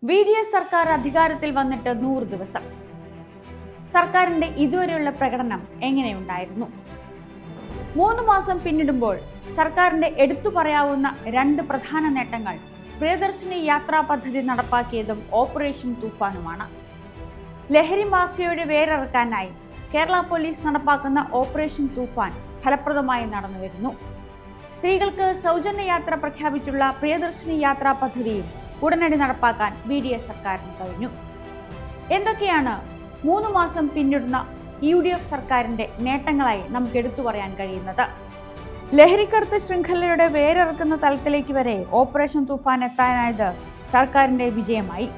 VDS സർക്കാർ അധികാരത്തിൽ വന്നിട്ട് 100 ദിവസം. സർക്കാരിന്റെ ഇതുവരെയുള്ള പ്രകടനം എങ്ങനെയുണ്ടായിരുന്നു? 3 മാസം പിന്നിടുമ്പോൾ സർക്കാരിന്റെ എടുത്തു പറയാവുന്ന 2 പ്രധാന നേട്ടങ്ങൾ പ്രിയദർശിനി യാത്രാ പദ്ധതി നടപ്പാക്കിയതും ഓപ്പറേഷൻ തൂഫാനുമാണ്. ലഹരി മാഫിയയുടെ വേരറക്കാനായി കേരള പോലീസ് നടപ്പാക്കുന്ന ഓപ്പറേഷൻ തൂഫാൻ ഫലപ്രദമായി നടന്നുവരുന്നു. സ്ത്രീകൾക്ക് സൗജന്യ യാത്ര പ്രഖ്യാപിച്ചുള്ള പ്രിയദർശിനി യാത്രാ പദ്ധതിയും ഉടനടി നടപ്പാക്കാൻ VDS സർക്കാരിന് കഴിഞ്ഞു. എന്തൊക്കെയാണ് 3 മാസം പിന്നിടുന്ന UDF സർക്കാരിന്റെ നേട്ടങ്ങളായി നമുക്ക് എടുത്തു പറയാൻ കഴിയുന്നത്? ലഹരിക്കടത്ത് ശൃംഖലയുടെ വേരറക്കുന്ന തലത്തിലേക്ക് വരെ ഓപ്പറേഷൻ തൂഫാൻ എത്താനായത് സർക്കാരിന്റെ വിജയമായി.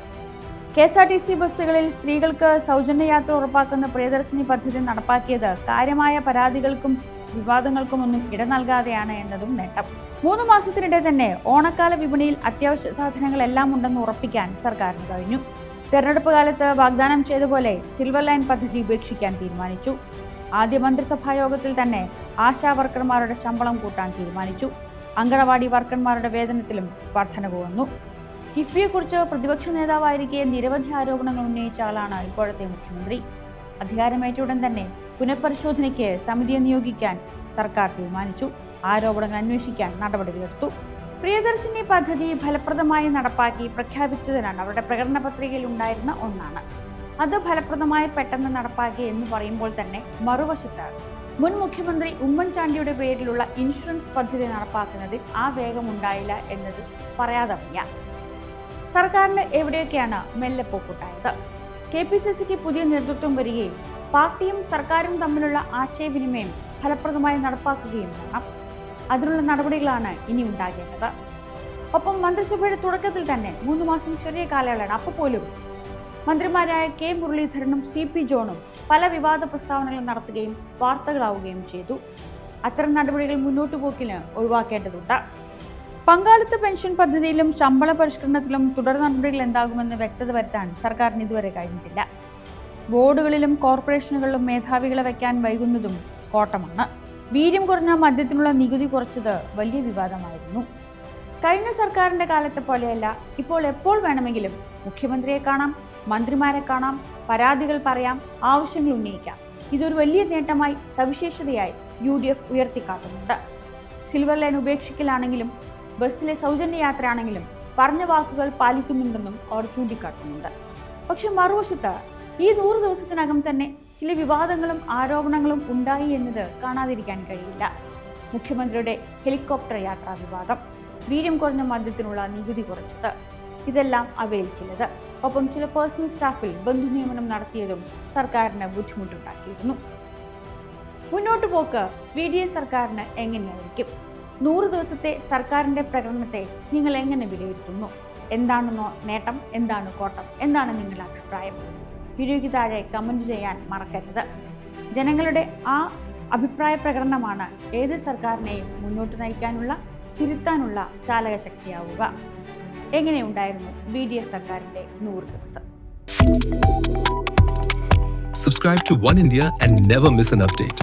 KSRTC ബസ്സുകളിൽ സ്ത്രീകൾക്ക് സൗജന്യ യാത്ര ഉറപ്പാക്കുന്ന പ്രിയദർശിനി പദ്ധതി നടപ്പാക്കിയത് കാര്യമായ പരാതികൾക്കും വിവാദങ്ങൾക്കുമൊന്നും ഇട നൽകാതെയാണ് എന്നതും നേട്ടം. 3 മാസത്തിനിടെ തന്നെ ഓണക്കാല വിപണിയിൽ അത്യാവശ്യ സാധനങ്ങളെല്ലാം ഉണ്ടെന്ന് ഉറപ്പിക്കാൻ സർക്കാരിന് കഴിഞ്ഞു. തെരഞ്ഞെടുപ്പ് കാലത്ത് വാഗ്ദാനം ചെയ്ത പോലെ സിൽവർ ലൈൻ പദ്ധതി ഉപേക്ഷിക്കാൻ തീരുമാനിച്ചു. ആദ്യ മന്ത്രിസഭാ യോഗത്തിൽ തന്നെ ആശാ വർക്കർമാരുടെ ശമ്പളം കൂട്ടാൻ തീരുമാനിച്ചു. അങ്കണവാടി വർക്കർമാരുടെ വേതനത്തിലും വർധനവ് വന്നു. കിഫ്ബിയെക്കുറിച്ച് പ്രതിപക്ഷ നേതാവായിരിക്കെ നിരവധി ആരോപണങ്ങൾ ഉന്നയിച്ച ആളാണ് ഇപ്പോഴത്തെ മുഖ്യമന്ത്രി. അധികാരമേറ്റ ഉടൻ തന്നെ പുനഃപരിശോധനയ്ക്ക് സമിതിയെ നിയോഗിക്കാൻ സർക്കാർ തീരുമാനിച്ചു. ആരോപണങ്ങൾ അന്വേഷിക്കാൻ നടപടികളെടുത്തു. പ്രിയദർശിനി പദ്ധതി ഫലപ്രദമായി നടപ്പാക്കി പ്രഖ്യാപിച്ചതിനാണ് അവരുടെ പ്രകടന പത്രികയിൽ ഉണ്ടായിരുന്ന ഒന്നാണ്. അത് ഫലപ്രദമായി പെട്ടെന്ന് നടപ്പാക്കി എന്ന് പറയുമ്പോൾ തന്നെ മറുവശത്ത് മുൻ മുഖ്യമന്ത്രി ഉമ്മൻചാണ്ടിയുടെ പേരിലുള്ള ഇൻഷുറൻസ് പദ്ധതി നടപ്പാക്കുന്നതിൽ ആ വേഗം ഉണ്ടായില്ല എന്നത് പറയാതെ വയ്യ. സർക്കാരിന് എവിടെയൊക്കെയാണ് മെല്ലെപ്പോക്കുണ്ടായത്? KPCCക്ക് പുതിയ നേതൃത്വം വരികയും പാർട്ടിയും സർക്കാരും തമ്മിലുള്ള ആശയവിനിമയം ഫലപ്രദമായി നടപ്പാക്കുകയും വേണം. അതിനുള്ള നടപടികളാണ് ഇനി ഉണ്ടാകേണ്ടത്. ഒപ്പം മന്ത്രിസഭയുടെ തുടക്കത്തിൽ തന്നെ 3 മാസം ചെറിയ കാലയളവാണ്. അപ്പോൾ പോലും മന്ത്രിമാരായ K മുരളീധരനും CP ജോണും പല വിവാദ പ്രസ്താവനകൾ നടത്തുകയും വാർത്തകളാവുകയും ചെയ്തു. അത്തരം നടപടികൾ മുന്നോട്ടു പോക്കിന് ഒഴിവാക്കേണ്ടതുണ്ട്. പങ്കാളിത്ത പെൻഷൻ പദ്ധതിയിലും ശമ്പള പരിഷ്കരണത്തിലും തുടർ നടപടികൾ എന്താകുമെന്ന് വ്യക്തത വരുത്താൻ സർക്കാരിന് ഇതുവരെ കഴിഞ്ഞിട്ടില്ല. ബോർഡുകളിലും കോർപ്പറേഷനുകളിലും മേധാവികളെ വയ്ക്കാൻ വൈകുന്നതും കോട്ടമാണ്. വീര്യം കുറഞ്ഞ മദ്യത്തിനുള്ള നികുതി കുറച്ചത് വലിയ വിവാദമായിരുന്നു. കഴിഞ്ഞ സർക്കാരിന്റെ കാലത്തെ പോലെയല്ല. ഇപ്പോൾ എപ്പോൾ വേണമെങ്കിലും മുഖ്യമന്ത്രിയെ കാണാം, മന്ത്രിമാരെ കാണാം, പരാതികൾ പറയാം, ആവശ്യങ്ങൾ ഉന്നയിക്കാം. ഇതൊരു വലിയ നേട്ടമായി സവിശേഷതയായി UDF ഉയർത്തിക്കാട്ടുന്നുണ്ട്. സിൽവർ ലൈൻ ഉപേക്ഷിക്കലാണെങ്കിലും ബസ്സിലെ സൗജന്യ യാത്രയാണെങ്കിലും പറഞ്ഞ വാക്കുകൾ പാലിക്കുന്നുണ്ടെന്നും അവർ ചൂണ്ടിക്കാട്ടുന്നുണ്ട്. പക്ഷെ മറുവശത്ത് ഈ 100 ദിവസത്തിനകം തന്നെ ചില വിവാദങ്ങളും ആരോപണങ്ങളും ഉണ്ടായി എന്നത് കാണാതിരിക്കാൻ കഴിയില്ല. മുഖ്യമന്ത്രിയുടെ ഹെലികോപ്റ്റർ യാത്രാ വിവാദം, വീര്യം കുറഞ്ഞ മദ്യത്തിനുള്ള നികുതി കുറച്ചത്, ഇതെല്ലാം അവയിൽ ചിലത്. ഒപ്പം ചില പേഴ്സണൽ സ്റ്റാഫിൽ ബന്ധു നിയമനം നടത്തിയതും സർക്കാരിന് ബുദ്ധിമുട്ടുണ്ടാക്കിയിരുന്നു. മുന്നോട്ടു പോക്ക് VDS സർക്കാരിന് എങ്ങനെയായിരിക്കും? 100 ദിവസത്തെ സർക്കാരിന്റെ പ്രകടനത്തെ നിങ്ങൾ എങ്ങനെ വിലയിരുത്തുന്നു? എന്താണ് നേട്ടം, എന്താണ് കോട്ടം, എന്താണ് നിങ്ങളുടെ അഭിപ്രായം? വീഡിയോയ്ക്ക് താഴെ കമന്റ് ചെയ്യാൻ മറക്കരുത്. ജനങ്ങളുടെ ആ അഭിപ്രായ പ്രകടനമാണ് ഏത് സർക്കാരിനെയും മുന്നോട്ട് നയിക്കാനുള്ള, തിരുത്താനുള്ള ചാലകശക്തിയാവുക. എങ്ങനെയുണ്ടായിരുന്നു VDS സർക്കാരിന്റെ 100 ദിവസം? Subscribe to One India and never miss an update.